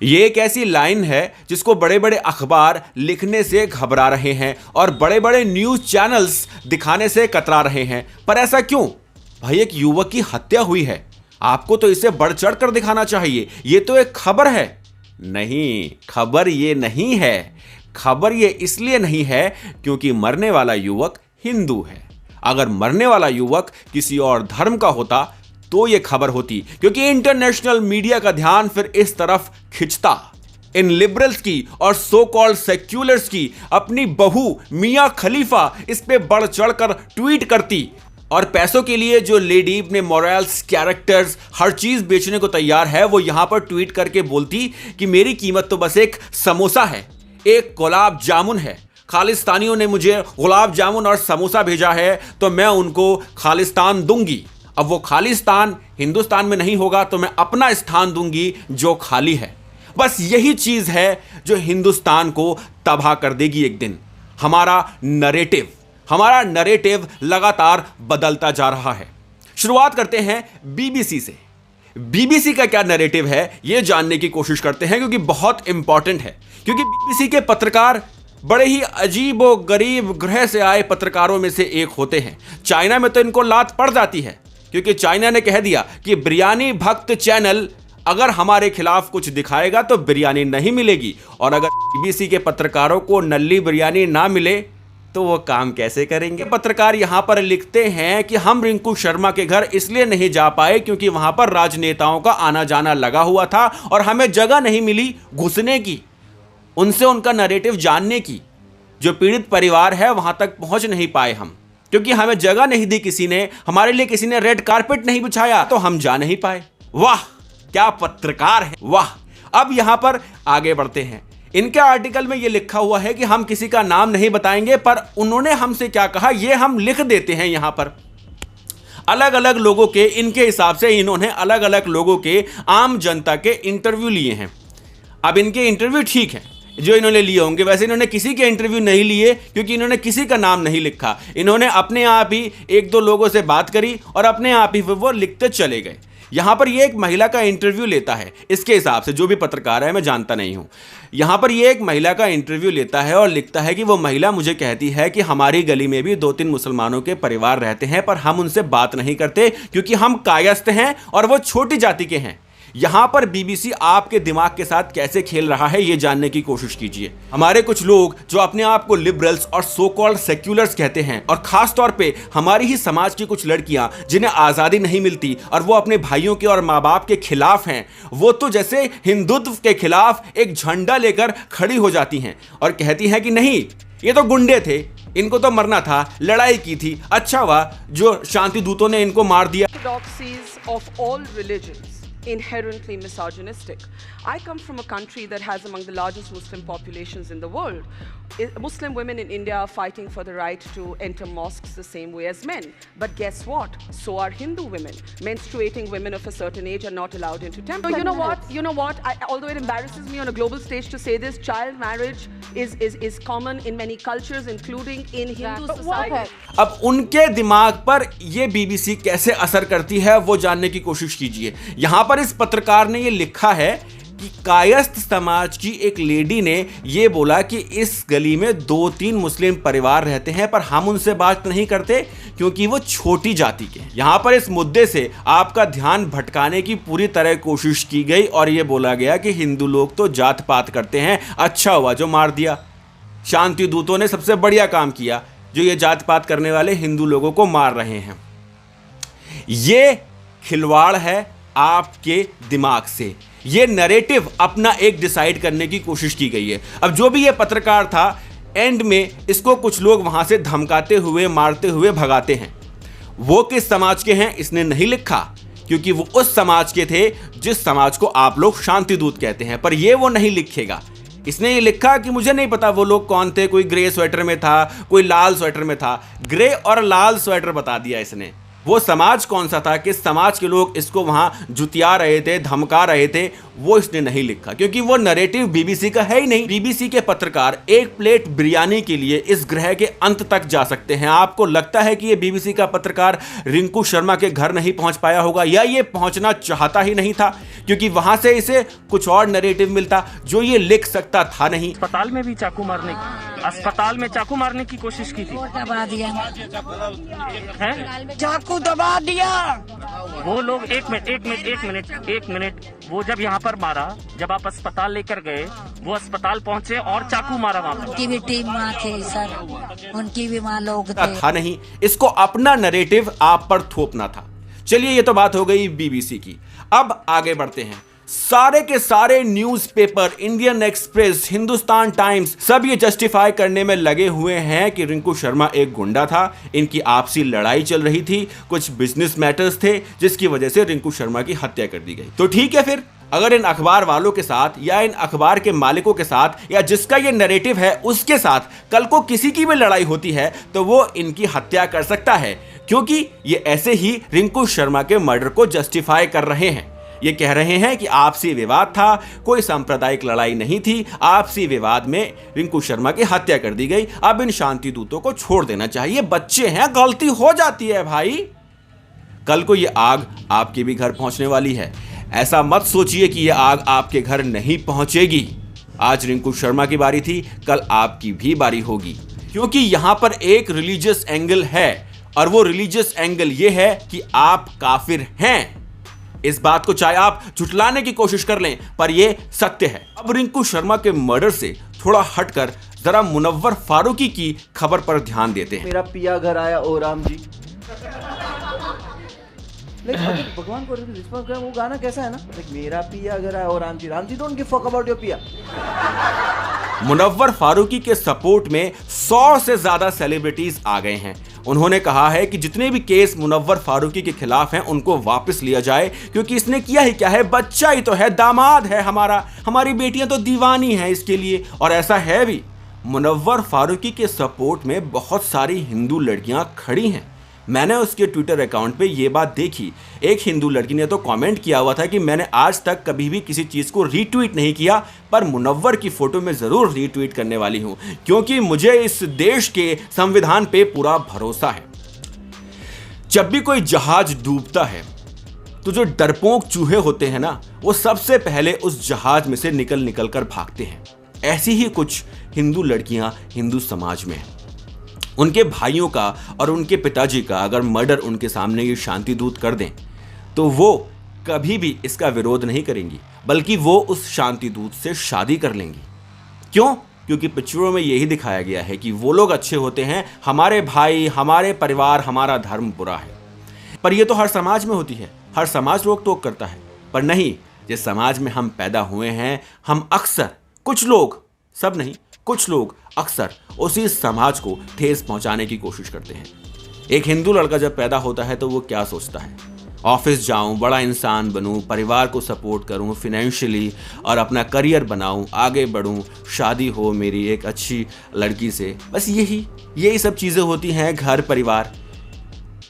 ये एक ऐसी लाइन है जिसको बड़े बड़े अखबार लिखने से घबरा रहे हैं और बड़े बड़े न्यूज चैनल्स दिखाने से कतरा रहे हैं। पर ऐसा क्यों? भाई, एक युवक की हत्या हुई है, आपको तो इसे बढ़ चढ़ कर दिखाना चाहिए। ये तो एक खबर है। नहीं, खबर ये नहीं है। खबर ये इसलिए नहीं है क्योंकि मरने वाला युवक हिंदू है। अगर मरने वाला युवक किसी और धर्म का होता तो यह खबर होती, क्योंकि इंटरनेशनल मीडिया का ध्यान फिर इस तरफ खिंचता। इन लिबरल्स की और सो कॉल्ड सेक्युलर्स की अपनी बहू मियां खलीफा इस पे बढ़ चढ़कर ट्वीट करती और पैसों के लिए जो लेडी अपने मोरल्स, कैरेक्टर्स, हर चीज बेचने को तैयार है, वो यहां पर ट्वीट करके बोलती कि मेरी कीमत तो बस एक समोसा है, एक गुलाब जामुन है। खालिस्तानियों ने मुझे गुलाब जामुन और समोसा भेजा है तो मैं उनको खालिस्तान दूंगी। अब वो खालिस्तान हिंदुस्तान में नहीं होगा तो मैं अपना स्थान दूंगी जो खाली है। बस यही चीज है जो हिंदुस्तान को तबाह कर देगी एक दिन। हमारा नरेटिव लगातार बदलता जा रहा है। शुरुआत करते हैं बीबीसी से। बीबीसी का क्या नरेटिव है यह जानने की कोशिश करते हैं, क्योंकि बहुत इंपॉर्टेंट है। क्योंकि बीबीसी के पत्रकार बड़े ही अजीब और गरीब ग्रह से आए पत्रकारों में से एक होते हैं। चाइना में तो इनको लात पड़ जाती है, क्योंकि चाइना ने कह दिया कि बिरयानी भक्त चैनल अगर हमारे खिलाफ कुछ दिखाएगा तो बिरयानी नहीं मिलेगी। और अगर बीबीसी के पत्रकारों को नल्ली बिरयानी ना मिले तो वो काम कैसे करेंगे? पत्रकार यहां पर लिखते हैं कि हम रिंकू शर्मा के घर इसलिए नहीं जा पाए क्योंकि वहां पर राजनेताओं का आना जाना लगा हुआ था और हमें जगह नहीं मिली घुसने की, उनसे उनका नैरेटिव जानने की। जो पीड़ित परिवार है वहां तक पहुंच नहीं पाए हम, क्योंकि हमें जगह नहीं दी किसी ने, हमारे लिए किसी ने रेड कारपेट नहीं बिछाया तो हम जा नहीं पाए। वाह, क्या पत्रकार है, वाह। अब यहां पर आगे बढ़ते हैं। इनके आर्टिकल में यह लिखा हुआ है कि हम किसी का नाम नहीं बताएंगे, पर उन्होंने हमसे क्या कहा यह हम लिख देते हैं। यहां पर अलग अलग लोगों के, इनके हिसाब से इन्होंने अलग अलग लोगों के, आम जनता के इंटरव्यू लिए हैं। अब इनके इंटरव्यू ठीक है जो इन्होंने लिए होंगे, वैसे इन्होंने किसी के इंटरव्यू नहीं लिए क्योंकि इन्होंने किसी का नाम नहीं लिखा। इन्होंने अपने आप ही एक दो लोगों से बात करी और अपने आप ही वो लिखते चले गए। यहां पर ये एक महिला का इंटरव्यू लेता है, इसके हिसाब से, जो भी पत्रकार है, मैं जानता नहीं हूं। यहां पर ये एक महिला का इंटरव्यू लेता है और लिखता है कि वो महिला मुझे कहती है कि हमारी गली में भी 2-3 मुसलमानों के परिवार रहते हैं, पर हम उनसे बात नहीं करते क्योंकि हम कायस्थ हैं और वो छोटी जाति के हैं। यहां पर बीबीसी आपके दिमाग के साथ कैसे खेल रहा है यह जानने की कोशिश कीजिए। हमारे कुछ लोग जो अपने आप को लिबरल्स और सो कॉल्ड सेक्युलर्स कहते हैं, और खास तौर पे हमारी ही समाज की कुछ लड़कियां जिन्हें आजादी नहीं मिलती और वो अपने भाइयों के और माँ बाप के खिलाफ हैं, वो तो जैसे हिंदुत्व के खिलाफ एक झंडा लेकर खड़ी हो जाती हैं और कहती हैं कि नहीं, ये तो गुंडे थे, इनको तो मरना था, लड़ाई की थी, अच्छा हुआ जो शांति दूतों ने इनको मार दिया। Inherently misogynistic. I come from a country that has among the largest Muslim populations in the world. Muslim women in India are fighting for the right to enter mosques the same way as men. But guess what? So are Hindu women. Menstruating women of a certain age are not allowed into temples. So you know what? Although it embarrasses me on a global stage to say this, child marriage is common in many cultures, including in Hindu society. अब उनके दिमाग पर ये BBC कैसे असर करती है वो जानने की कोशिश कीजिए। यहां पर इस पत्रकार ने ये लिखा है कि कायस्थ समाज की एक लेडी ने ये बोला कि इस गली में 2-3 मुस्लिम परिवार रहते हैं, पर हम उनसे बात नहीं करते क्योंकि वो छोटी जाति के। यहां पर इस मुद्दे से आपका ध्यान भटकाने की पूरी तरह कोशिश की गई और यह बोला गया कि हिंदू लोग तो जात पात करते हैं, अच्छा हुआ जो मार दिया। शांति दूतों ने सबसे बढ़िया काम किया जो ये जात पात करने वाले हिंदू लोगों को मार रहे हैं। ये खिलवाड़ है आपके दिमाग से। ये नैरेटिव अपना एक डिसाइड करने की कोशिश की गई है। अब जो भी ये पत्रकार था, एंड में इसको कुछ लोग वहां से धमकाते हुए, मारते हुए भगाते हैं। वो किस समाज के हैं इसने नहीं लिखा, क्योंकि वो उस समाज के थे जिस समाज को आप लोग शांति दूत कहते हैं, पर ये वो नहीं लिखेगा। इसने ये लिखा कि मुझे नहीं पता वो लोग कौन थे, कोई ग्रे स्वेटर में था, कोई लाल स्वेटर में था। ग्रे और लाल स्वेटर बता दिया इसने। वो समाज कौन सा था, किस समाज के लोग इसको वहां जुतिया रहे थे, धमका रहे थे, वो इसने नहीं लिखा, क्योंकि वो नैरेटिव बीबीसी का है ही नहीं। बीबीसी के पत्रकार एक प्लेट बिरयानी के लिए इस ग्रह के अंत तक जा सकते हैं। आपको लगता है कि ये बीबीसी का पत्रकार रिंकू शर्मा के घर नहीं पहुंच पाया होगा, या ये पहुंचना चाहता ही नहीं था? क्योंकि वहां से इसे कुछ और नैरेटिव मिलता जो ये लिख सकता था नहीं। अस्पताल में भी अस्पताल में चाकू मारने की कोशिश की थी। दबा दिया हैं? चाकू दबा दिया। वो लोग एक मिनट वो जब यहाँ पर मारा, जब आप अस्पताल लेकर गए, वो अस्पताल पहुँचे और चाकू मारा वहाँ पर। उनकी भी टीम वहाँ थे सर, उनकी भी वहाँ लोग थे। था नहीं, इसको अपना नैरेटिव आप पर थोपना था। चलिए ये तो बात हो गई बीबीसी की। अब आगे बढ़ते हैं। सारे के सारे newspaper, Indian express, Hindustan times, सब ये जस्टिफाई करने में लगे हुए हैं कि रिंकू शर्मा एक गुंडा था, इनकी आपसी लड़ाई चल रही थी, कुछ बिजनेस मैटर्स थे जिसकी वजह से रिंकू शर्मा की हत्या कर दी गई। तो ठीक है, फिर अगर इन अखबार वालों के साथ या इन अखबार के मालिकों के साथ या जिसका ये नैरेटिव है उसके साथ कल को किसी की भी लड़ाई होती है तो वो इनकी हत्या कर सकता है, क्योंकि ये ऐसे ही रिंकू शर्मा के मर्डर को जस्टिफाई कर रहे हैं। ये कह रहे हैं कि आपसी विवाद था, कोई सांप्रदायिक लड़ाई नहीं थी, आपसी विवाद में रिंकू शर्मा की हत्या कर दी गई। अब इन शांति दूतों को छोड़ देना चाहिए, बच्चे हैं, गलती हो जाती है भाई। कल को ये आग आपके भी घर पहुंचने वाली है। ऐसा मत सोचिए कि ये आग आपके घर नहीं पहुंचेगी। आज रिंकू शर्मा की बारी थी, कल आपकी भी बारी होगी, क्योंकि यहां पर एक रिलीजियस एंगल है और वो रिलीजियस एंगल ये है कि आप काफिर हैं। इस बात को चाहे आप झुटलाने की कोशिश कर लें, पर यह सत्य है। अब रिंकू शर्मा के मर्डर से थोड़ा हटकर जरा मुनव्वर फारूकी की खबर पर ध्यान देते हैं। मेरा पिया घर आया ओ राम जी। भगवान को रिस्पॉन्स करें, वो गाना कैसा है ना, मेरा पिया घर आया ओ Ram ji don't give fuck about your पिया। मुनव्वर फारूकी के सपोर्ट में 100 से ज्यादा सेलिब्रिटीज आ गए हैं। उन्होंने कहा है कि जितने भी केस मुनव्वर फारूकी के खिलाफ हैं उनको वापस लिया जाए, क्योंकि इसने किया ही क्या है, बच्चा ही तो है, दामाद है हमारा, हमारी बेटियां तो दीवानी हैं इसके लिए। और ऐसा है भी, मुनव्वर फारूकी के सपोर्ट में बहुत सारी हिंदू लड़कियां खड़ी हैं। मैंने उसके ट्विटर अकाउंट पे ये बात देखी। एक हिंदू लड़की ने तो कमेंट किया हुआ था कि मैंने आज तक कभी भी किसी चीज़ को रीट्वीट नहीं किया, पर मुनव्वर की फोटो में ज़रूर रीट्वीट करने वाली हूँ, क्योंकि मुझे इस देश के संविधान पे पूरा भरोसा है। जब भी कोई जहाज डूबता है तो जो डरपोक चूहे होते हैं ना, वो सबसे पहले उस जहाज में से निकल कर भागते हैं। ऐसी ही कुछ हिंदू लड़कियां हिंदू समाज में हैं। उनके भाइयों का और उनके पिताजी का अगर मर्डर उनके सामने ये शांति दूत कर दें तो वो कभी भी इसका विरोध नहीं करेंगी, बल्कि वो उस शांति दूत से शादी कर लेंगी। क्यों? क्योंकि पिक्चरों में यही दिखाया गया है कि वो लोग अच्छे होते हैं, हमारे भाई, हमारे परिवार, हमारा धर्म बुरा है। पर ये तो हर समाज में होती है, हर समाज रोक टोक करता है। पर नहीं, जिस समाज में हम पैदा हुए हैं, हम अक्सर, कुछ लोग, सब नहीं, कुछ लोग अक्सर उसी समाज को ठेस पहुंचाने की कोशिश करते हैं। एक हिंदू लड़का जब पैदा होता है तो वो क्या सोचता है, ऑफिस जाऊं, बड़ा इंसान बनूं, परिवार को सपोर्ट करूं फाइनेंशियली और अपना करियर बनाऊं, आगे बढ़ूं, शादी हो मेरी एक अच्छी लड़की से, बस यही सब चीज़ें होती हैं, घर परिवार।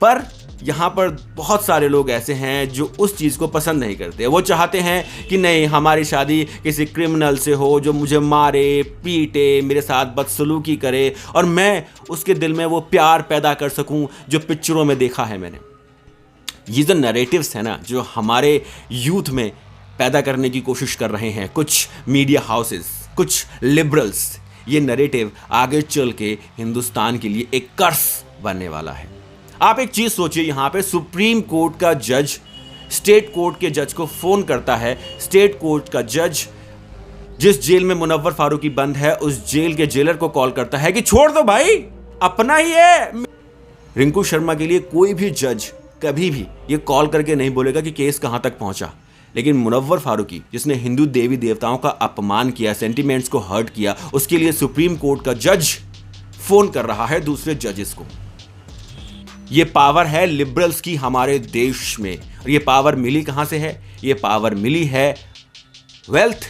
पर यहाँ पर बहुत सारे लोग ऐसे हैं जो उस चीज़ को पसंद नहीं करते। वो चाहते हैं कि नहीं, हमारी शादी किसी क्रिमिनल से हो जो मुझे मारे, पीटे, मेरे साथ बदसलूकी करे और मैं उसके दिल में वो प्यार पैदा कर सकूं जो पिक्चरों में देखा है मैंने। ये जो नैरेटिव्स है ना, जो हमारे यूथ में पैदा करने की कोशिश कर रहे हैं कुछ मीडिया हाउसेस, कुछ लिबरल्स, ये नैरेटिव आगे चल के हिंदुस्तान के लिए एक कर्स बनने वाला है। आप एक चीज सोचिए, यहां पे सुप्रीम कोर्ट का जज स्टेट कोर्ट के जज को फोन करता है। स्टेट कोर्ट का जज जिस जेल में मुनव्वर फारूकी बंद है, उस जेल के जेलर को कॉल करता है कि छोड़ दो भाई, अपना ही है। रिंकू शर्मा के लिए कोई भी जज कभी भी ये कॉल करके नहीं बोलेगा कि केस कहां तक पहुंचा, लेकिन मुनव्वर फारूकी जिसने हिंदू देवी देवताओं का अपमान किया, सेंटिमेंट्स को हर्ट किया, उसके लिए सुप्रीम कोर्ट का जज फोन कर रहा है दूसरे जजेस को। ये पावर है लिबरल्स की हमारे देश में। और ये पावर मिली कहां से है? ये पावर मिली है वेल्थ,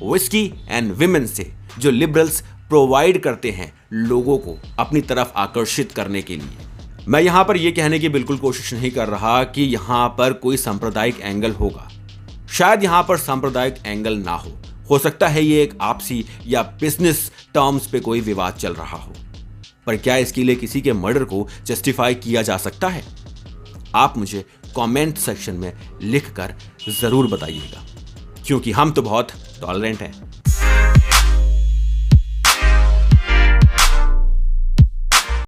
विस्की एंड विमेन से, जो लिबरल्स प्रोवाइड करते हैं लोगों को अपनी तरफ आकर्षित करने के लिए। मैं यहां पर यह कहने की बिल्कुल कोशिश नहीं कर रहा कि यहां पर कोई सांप्रदायिक एंगल होगा। शायद यहां पर सांप्रदायिक एंगल ना हो सकता है ये एक आपसी या बिजनेस टर्म्स पे कोई विवाद चल रहा हो। पर क्या इसके लिए किसी के मर्डर को जस्टिफाई किया जा सकता है? आप मुझे कमेंट सेक्शन में लिखकर जरूर बताइएगा, क्योंकि हम तो बहुत टॉलरेंट हैं।